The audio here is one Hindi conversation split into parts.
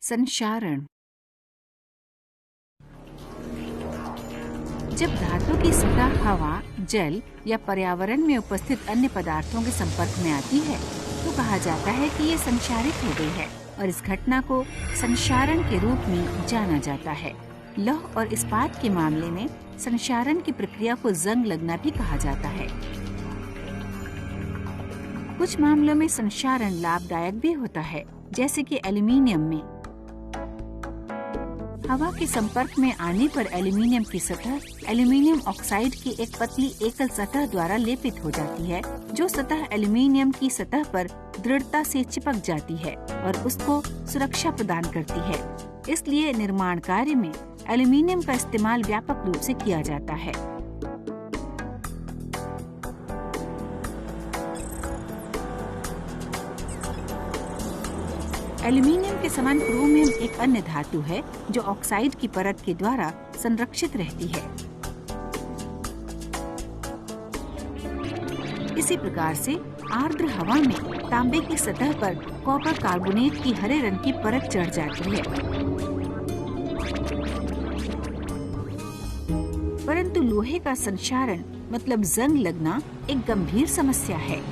संक्षारण। जब धातु की सतह हवा, जल या पर्यावरण में उपस्थित अन्य पदार्थों के संपर्क में आती है तो कहा जाता है कि ये संक्षारित हो गई है और इस घटना को संक्षारण के रूप में जाना जाता है। लौह और इस्पात के मामले में संक्षारण की प्रक्रिया को जंग लगना भी कहा जाता है। कुछ मामलों में संक्षारण लाभदायक भी होता है, जैसे कि एल्यूमीनियम में। हवा के संपर्क में आने पर एल्यूमीनियम की सतह एल्यूमीनियम ऑक्साइड की एक पतली एकल सतह द्वारा लेपित हो जाती है, जो सतह एल्यूमीनियम की सतह पर दृढ़ता से चिपक जाती है और उसको सुरक्षा प्रदान करती है। इसलिए निर्माण कार्य में एल्यूमीनियम का इस्तेमाल व्यापक रूप से किया जाता है। एल्यूमीनियम के समान क्रोमियम एक अन्य धातु है जो ऑक्साइड की परत के द्वारा संरक्षित रहती है। इसी प्रकार से आर्द्र हवा में तांबे की सतह पर कॉपर कार्बोनेट की हरे रंग की परत चढ़ जाती है। परंतु लोहे का संक्षारण मतलब जंग लगना एक गंभीर समस्या है।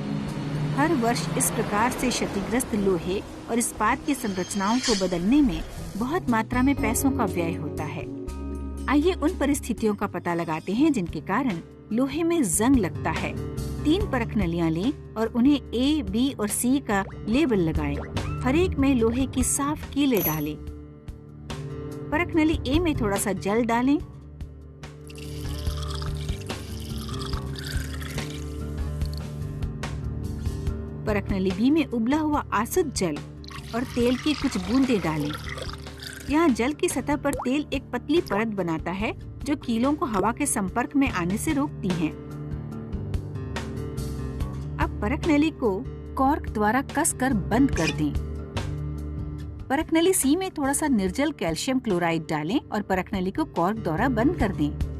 हर वर्ष इस प्रकार से क्षतिग्रस्त लोहे और इस्पात की संरचनाओं को बदलने में बहुत मात्रा में पैसों का व्यय होता है। आइए उन परिस्थितियों का पता लगाते हैं जिनके कारण लोहे में जंग लगता है। 3 परख नलियां लें और उन्हें A, B और C का लेबल लगाएं। हर एक में लोहे की साफ कीलें डालें। परख नली A में थोड़ा सा जल डालें। परख नली B में उबला हुआ आसुत जल और तेल की कुछ बूंदें डालें। यहाँ जल की सतह पर तेल एक पतली परत बनाता है जो कीलों को हवा के संपर्क में आने से रोकती हैं। अब परख नली को कॉर्क द्वारा कसकर बंद कर दें। परख नली C में थोड़ा सा निर्जल कैल्शियम क्लोराइड डालें और परख नली को कॉर्क द्वारा बंद कर दें।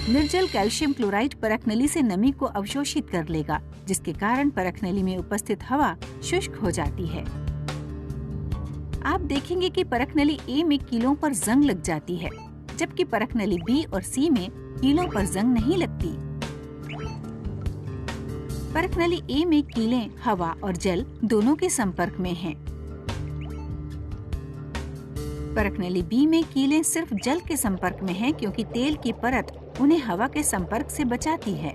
निर्जल कैल्शियम क्लोराइड परख नली से नमी को अवशोषित कर लेगा, जिसके कारण परख नली में उपस्थित हवा शुष्क हो जाती है। आप देखेंगे कि परख नली A में कीलों पर जंग लग जाती है, जबकि परख नली B और C में कीलों पर जंग नहीं लगती। परख नली A में कीलें हवा और जल दोनों के संपर्क में हैं। परख नली B में कीलें सिर्फ जल के संपर्क में हैं, क्योंकि तेल की परत उन्हें हवा के संपर्क से बचाती है।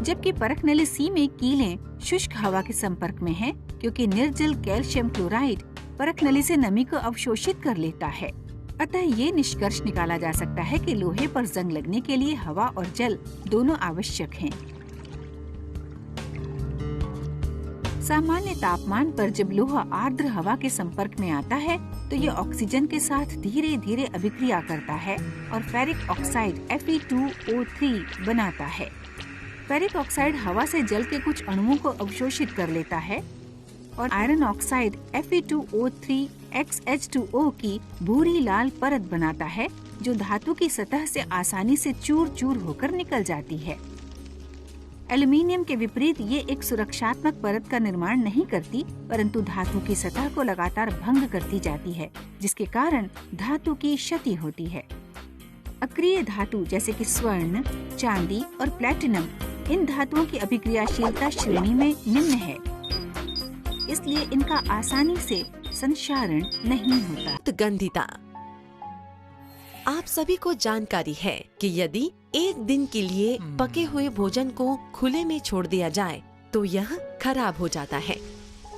जबकि परख नली C में कीलें शुष्क हवा के संपर्क में हैं, क्योंकि निर्जल कैल्शियम क्लोराइड परख नली से नमी को अवशोषित कर लेता है। अतः ये निष्कर्ष निकाला जा सकता है कि लोहे पर जंग लगने के लिए हवा और जल दोनों आवश्यक हैं। सामान्य तापमान पर जब लोहा आर्द्र हवा के संपर्क में आता है तो ये ऑक्सीजन के साथ धीरे धीरे अभिक्रिया करता है और फेरिक ऑक्साइड Fe2O3 बनाता है। फेरिक ऑक्साइड हवा से जल के कुछ अणुओं को अवशोषित कर लेता है और आयरन ऑक्साइड Fe2O3XH2O की भूरी लाल परत बनाता है, जो धातु की सतह से आसानी से चूर चूर होकर निकल जाती है। एल्यूमीनियम के विपरीत ये एक सुरक्षात्मक परत का निर्माण नहीं करती, परंतु धातु की सतह को लगातार भंग करती जाती है, जिसके कारण धातु की क्षति होती है। अक्रिय धातु जैसे कि स्वर्ण, चांदी और प्लैटिनम इन धातुओं की अभिक्रियाशीलता श्रेणी में निम्न है, इसलिए इनका आसानी से संक्षारण नहीं होता। गंधिता। आप सभी को जानकारी है कि यदि एक दिन के लिए पके हुए भोजन को खुले में छोड़ दिया जाए तो यह खराब हो जाता है।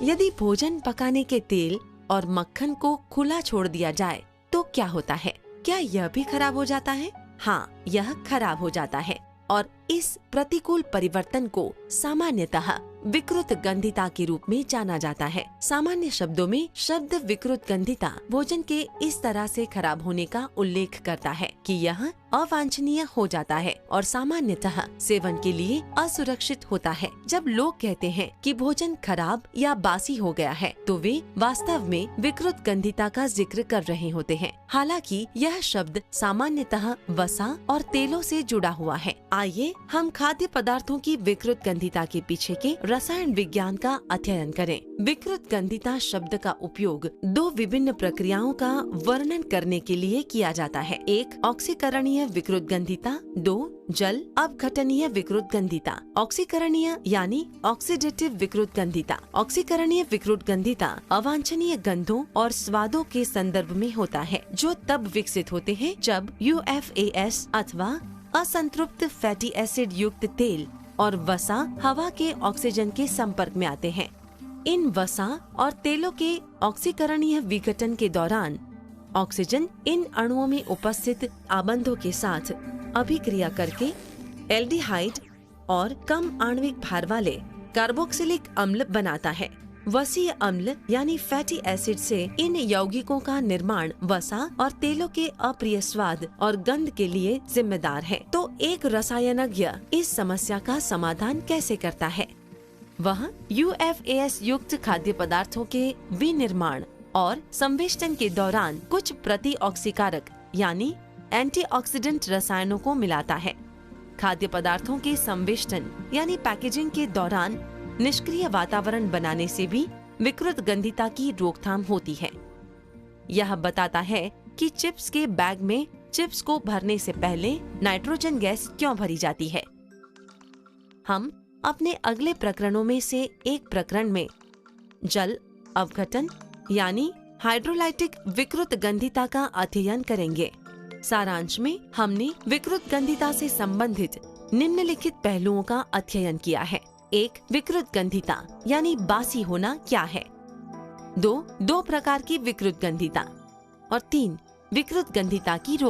यदि भोजन पकाने के तेल और मक्खन को खुला छोड़ दिया जाए तो क्या होता है? क्या यह भी खराब हो जाता है? हाँ, यह खराब हो जाता है और इस प्रतिकूल परिवर्तन को सामान्यतः विकृत गंधिता के रूप में जाना जाता है। सामान्य शब्दों में शब्द विकृत गंधिता भोजन के इस तरह से खराब होने का उल्लेख करता है कि यह अवांछनीय हो जाता है और सामान्यतः सेवन के लिए असुरक्षित होता है। जब लोग कहते हैं कि भोजन खराब या बासी हो गया है, तो वे वास्तव में विकृत गंधिता का जिक्र कर रहे होते हैं। हालांकि यह शब्द सामान्यतः वसा और तेलों से जुड़ा हुआ है। आइए हम खाद्य पदार्थों की विकृत गंधिता के पीछे के रसायन विज्ञान का अध्ययन करें। विकृत गंधिता शब्द का उपयोग दो विभिन्न प्रक्रियाओं का वर्णन करने के लिए किया जाता है। एक ऑक्सीकरणीय विकृत गंधिता, दो जल अपघटनीय विकृत गंधिता। ऑक्सीकरणीय यानी ऑक्सीडेटिव विकृत गंधिता। ऑक्सीकरणीय विकृत गंधिता अवांछनीय गंधों और स्वादों के संदर्भ में होता है, जो तब विकसित होते हैं जब UFAS अथवा असंतृप्त फैटी एसिड युक्त तेल और वसा हवा के ऑक्सीजन के संपर्क में आते हैं। इन वसा और तेलों के ऑक्सीकरणीय विघटन के दौरान ऑक्सीजन इन अणुओं में उपस्थित आबंधों के साथ अभिक्रिया करके एल्डिहाइड और कम आणविक भार वाले कार्बोक्सिलिक अम्ल बनाता है। वसीय अम्ल यानी फैटी एसिड से इन यौगिकों का निर्माण वसा और तेलों के अप्रिय स्वाद और गंध के लिए जिम्मेदार है। तो एक रसायनज्ञ इस समस्या का समाधान कैसे करता है? वह UFAS युक्त खाद्य पदार्थों के विनिर्माण और संवेष्टन के दौरान कुछ प्रतिऑक्सीकारक यानी एंटीऑक्सीडेंट रसायनों को मिलाता है। खाद्य पदार्थों के संवेष्टन यानी पैकेजिंग के दौरान निष्क्रिय वातावरण बनाने से भी विकृत गंधिता की रोकथाम होती है। यह बताता है कि चिप्स के बैग में चिप्स को भरने से पहले नाइट्रोजन गैस क्यों भरी जाती है। हम अपने अगले प्रकरणों में से एक प्रकरण में जल अपघटन यानी हाइड्रोलाइटिक विकृत गंधिता का अध्ययन करेंगे। सारांश में हमने विकृत गंधिता से संबंधित निम्नलिखित पहलुओं का अध्ययन किया है। 1. विकृत गंधिता यानी बासी होना क्या है। 2. दो प्रकार की विकृत गंधिता और 3. विकृत गंधिता की रोक।